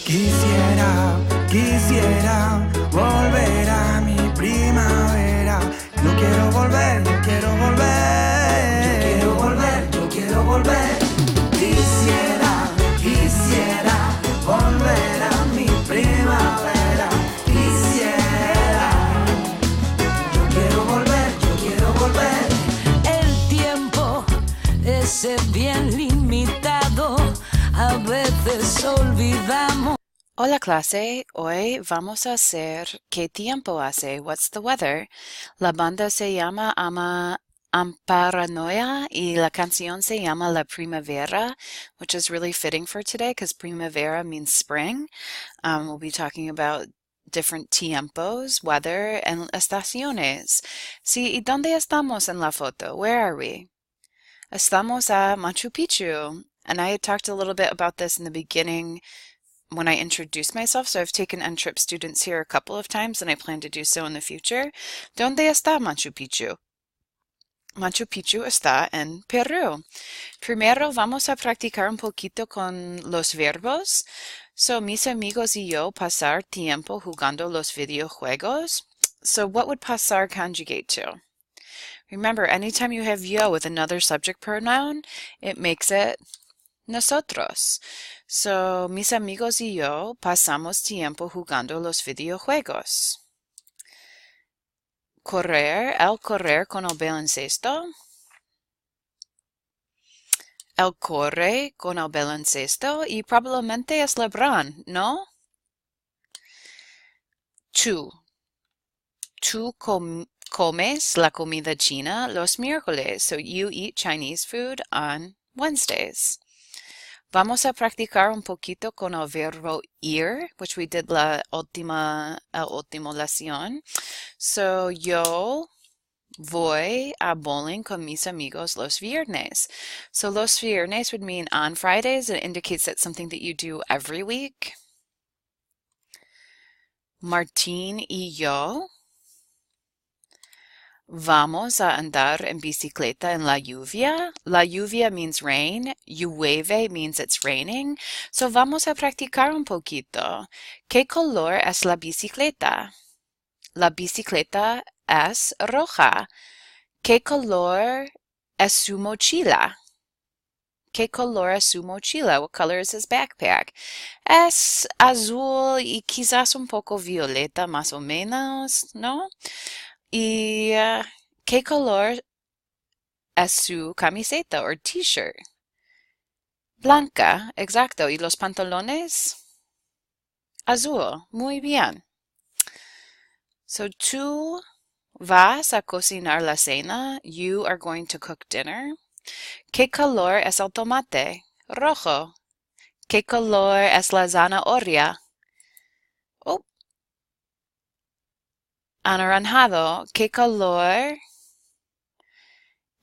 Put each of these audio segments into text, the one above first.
Quisiera, quisiera volver a mi primavera. Yo quiero volver, yo quiero volver. Yo quiero volver, yo quiero volver. Quisiera, quisiera volver a mi primavera. Quisiera, yo quiero volver, yo quiero volver. El tiempo es bien limitado, a veces olvidamos. Hola clase, hoy vamos a hacer ¿Qué tiempo hace? What's the weather? La banda se llama Amparanoia y la canción se llama La Primavera, which is really fitting for today because primavera means spring. We'll be talking about different tiempos, weather, and estaciones. Sí, ¿y dónde estamos en la foto? Where are we? Estamos a Machu Picchu, and I had talked a little bit about this in the beginning when I introduced myself, so I've taken NTRIP students here a couple of times and I plan to do so in the future. ¿Dónde está Machu Picchu? Machu Picchu está en Perú. Primero vamos a practicar un poquito con los verbos. So, mis amigos y yo pasar tiempo jugando los videojuegos. So, what would pasar conjugate to? Remember, anytime you have yo with another subject pronoun, it makes it nosotros. So, mis amigos y yo pasamos tiempo jugando los videojuegos. Correr, el correr con el baloncesto. Él corre con el baloncesto y probablemente es LeBron, ¿no? Tú comes la comida china los miércoles, so you eat Chinese food on Wednesdays. Vamos a practicar un poquito con el verbo ir, which we did el último lección. So, yo voy a bowling con mis amigos los viernes. So, los viernes would mean on Fridays. It indicates that's something that you do every week. Martín y yo vamos a andar en bicicleta en la lluvia. La lluvia means rain. Llueve means it's raining. So vamos a practicar un poquito. ¿Qué color es la bicicleta? La bicicleta es roja. ¿Qué color es su mochila? ¿Qué color es su mochila? What color is his backpack? Es azul y quizás un poco violeta, más o menos, ¿no? ¿Y qué color es su camiseta o t-shirt? Blanca, exacto. ¿Y los pantalones? Azul. Muy bien. So, tú vas a cocinar la cena. You are going to cook dinner. ¿Qué color es el tomate? Rojo. ¿Qué color es la zanahoria? Oh. Anaranjado. ¿Qué color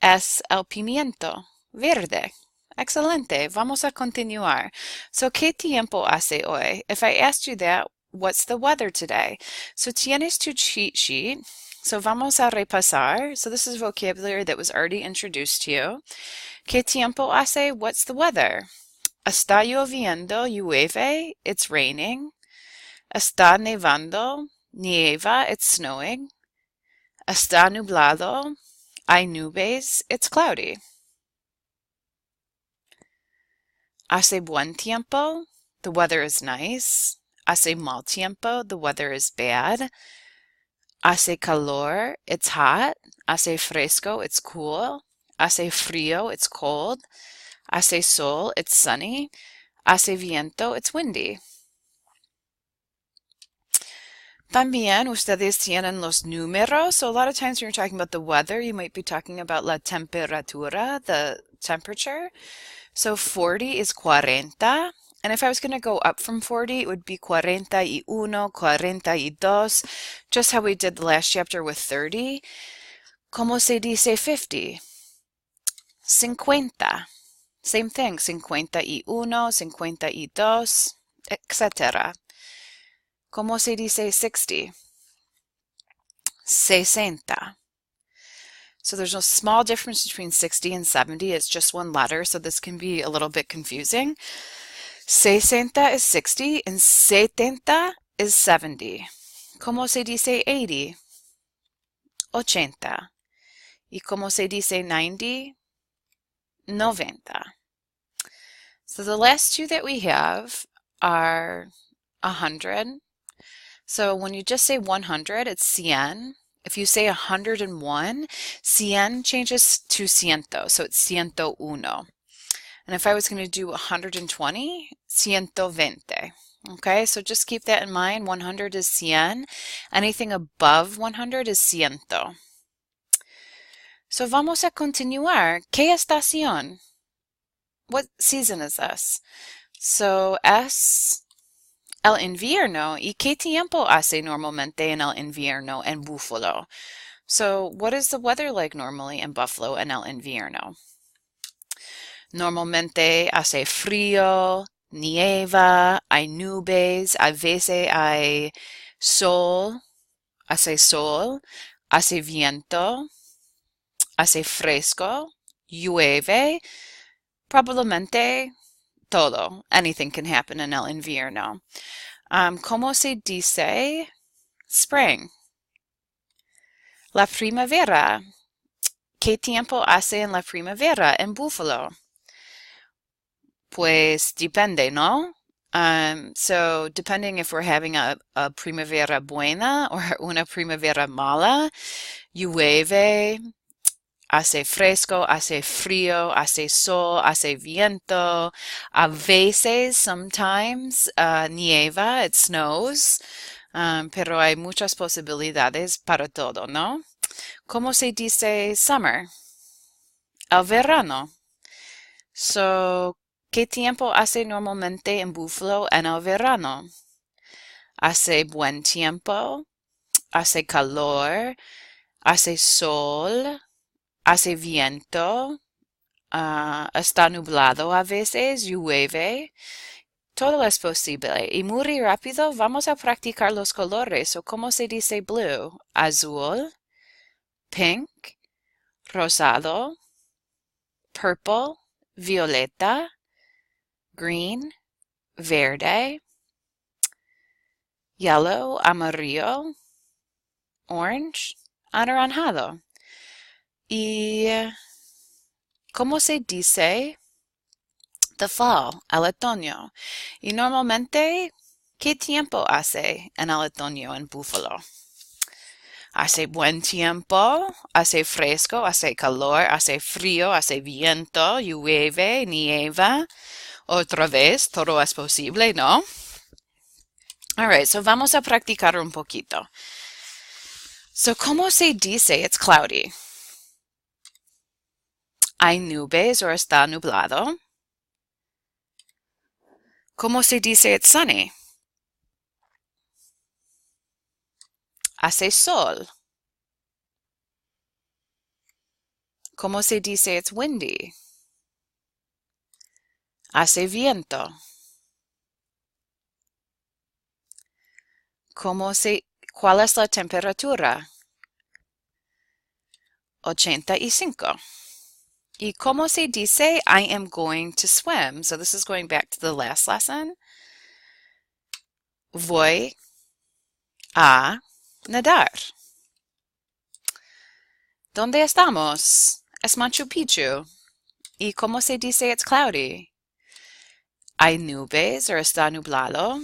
es el pimiento? Verde. Excelente. Vamos a continuar. So, ¿qué tiempo hace hoy? If I asked you that, what's the weather today? So, tienes tu cheat sheet. So, vamos a repasar. So, this is vocabulary that was already introduced to you. ¿Qué tiempo hace? What's the weather? Está lloviendo, llueve, it's raining. Está nevando, nieva, it's snowing. Está nublado, hay nubes, it's cloudy. Hace buen tiempo, the weather is nice. Hace mal tiempo, the weather is bad. Hace calor, it's hot. Hace fresco, it's cool. Hace frío, it's cold. Hace sol, it's sunny. Hace viento, it's windy. También ustedes tienen los números. So a lot of times when you're talking about the weather, you might be talking about la temperatura, the temperature. So 40 is 40. And if I was going to go up from 40, it would be 41, 42, just how we did the last chapter with 30. ¿Cómo se dice 50? 50. Same thing, 51, 52, etc. ¿Cómo se dice 60? 60. So there's a small difference between 60 and 70. It's just one letter, so this can be a little bit confusing. 60 is 60 and 70 is 70. ¿Cómo se dice 80? 80. ¿Y cómo se dice 90? 90. So the last two that we have are 100. So when you just say 100, it's cien. If you say 101, cien changes to ciento, so it's ciento uno. And if I was going to do 120, ciento veinte. Okay, so just keep that in mind. 100 is cien. Anything above 100 is ciento. So vamos a continuar. ¿Qué estación? What season is this? So es el invierno. ¿Y qué tiempo hace normalmente en el invierno en Buffalo? So what is the weather like normally in Buffalo en el invierno? Normalmente hace frío, nieva, hay nubes, a veces hay sol, hace viento, hace fresco, llueve, probablemente todo. Anything can happen en el invierno. ¿Cómo se dice spring? La primavera. ¿Qué tiempo hace en la primavera en Buffalo? Pues depende, ¿no? So depending if we're having a primavera buena or una primavera mala, llueve, hace fresco, hace frío, hace sol, hace viento, a veces, sometimes, nieva, it snows, pero hay muchas posibilidades para todo, ¿no? ¿Cómo se dice summer? El verano. So, ¿qué tiempo hace normalmente en Buffalo en el verano? Hace buen tiempo, hace calor, hace sol, hace viento, está nublado a veces, llueve. Todo es posible. Y muy rápido vamos a practicar los colores. O ¿cómo se dice blue? Azul, pink, rosado, purple, violeta, green, verde, yellow, amarillo, orange, anaranjado. ¿Y cómo se dice the fall, el otoño? Y normalmente, ¿qué tiempo hace en el otoño en Buffalo? Hace buen tiempo, hace fresco, hace calor, hace frío, hace viento, llueve, nieva. Otra vez, todo es posible, ¿no? All right, so vamos a practicar un poquito. So, ¿cómo se dice it's cloudy? ¿Hay nubes o está nublado? ¿Cómo se dice it's sunny? Hace sol. ¿Cómo se dice it's windy? Hace viento. ¿Cuál es la temperatura? 85. ¿Y cómo se dice I am going to swim? So this is going back to the last lesson. Voy a nadar. ¿Dónde estamos? Es Machu Picchu. ¿Y cómo se dice it's cloudy? ¿Hay nubes o está nublado?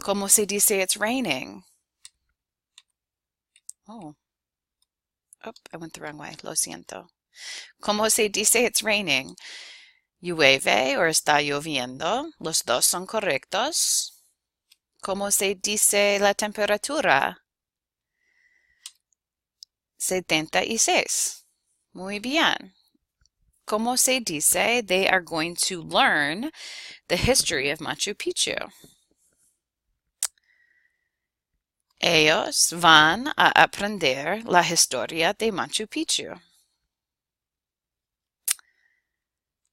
¿Cómo se dice it's raining? Oh, I went the wrong way. Lo siento. ¿Cómo se dice it's raining? ¿Llueve o está lloviendo? Los dos son correctos. ¿Cómo se dice la temperatura? 76. Muy bien. ¿Cómo se dice they are going to learn the history of Machu Picchu? Ellos van a aprender la historia de Machu Picchu.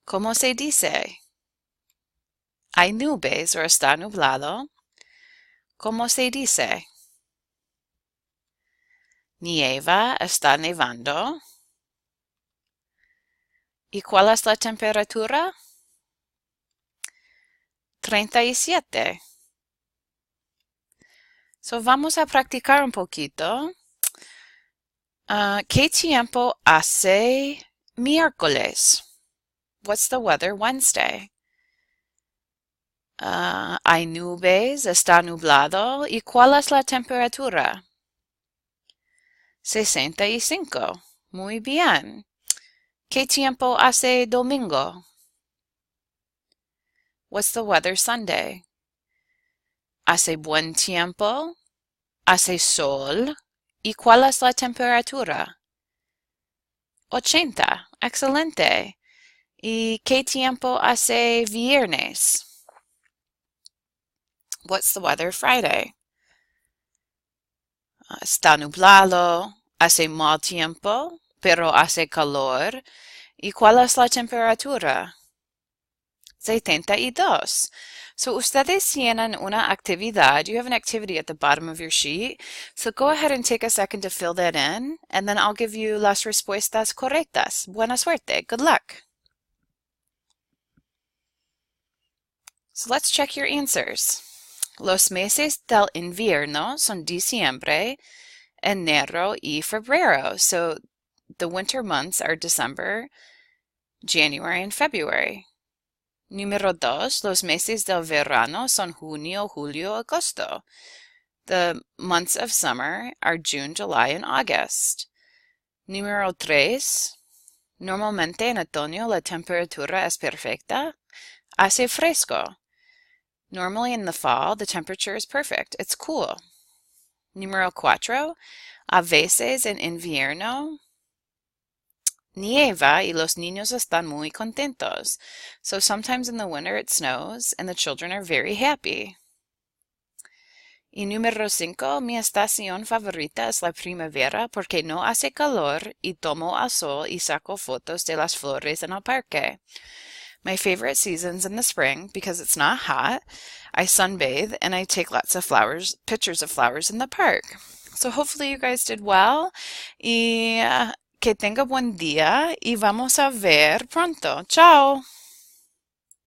¿Cómo se dice? ¿Hay nubes o está nublado? ¿Cómo se dice? Nieva, está nevando. ¿Y cuál es la temperatura? 37. So vamos a practicar un poquito. ¿Qué tiempo hace miércoles? What's the weather Wednesday? Hay nubes, está nublado. ¿Y cuál es la temperatura? 65. Muy bien. ¿Qué tiempo hace domingo? What's the weather Sunday? Hace buen tiempo. Hace sol. ¿Y cuál es la temperatura? 80. Excelente. ¿Y qué tiempo hace viernes? What's the weather Friday? Está nublado. Hace mal tiempo, pero hace calor. ¿Y cuál es la temperatura? 72. So ustedes tienen una actividad. You have an activity at the bottom of your sheet. So go ahead and take a second to fill that in, and then I'll give you las respuestas correctas. Buena suerte. Good luck. So let's check your answers. Los meses del invierno son diciembre, enero y febrero. So the winter months are December, January, and February. Número 2. Los meses del verano son junio, julio, agosto. The months of summer are June, July, and August. Número 3. Normalmente en otoño la temperatura es perfecta. Hace fresco. Normally in the fall, the temperature is perfect. It's cool. Número 4. A veces en invierno nieva y los niños están muy contentos. So sometimes in the winter it snows and the children are very happy. Y número 5. Mi estación favorita es la primavera porque no hace calor y tomo al sol y saco fotos de las flores en el parque. My favorite season's in the spring because it's not hot. I sunbathe and I take lots of flowers, pictures of flowers in the park. So hopefully you guys did well. Y que tenga buen día y vamos a ver pronto. Chao.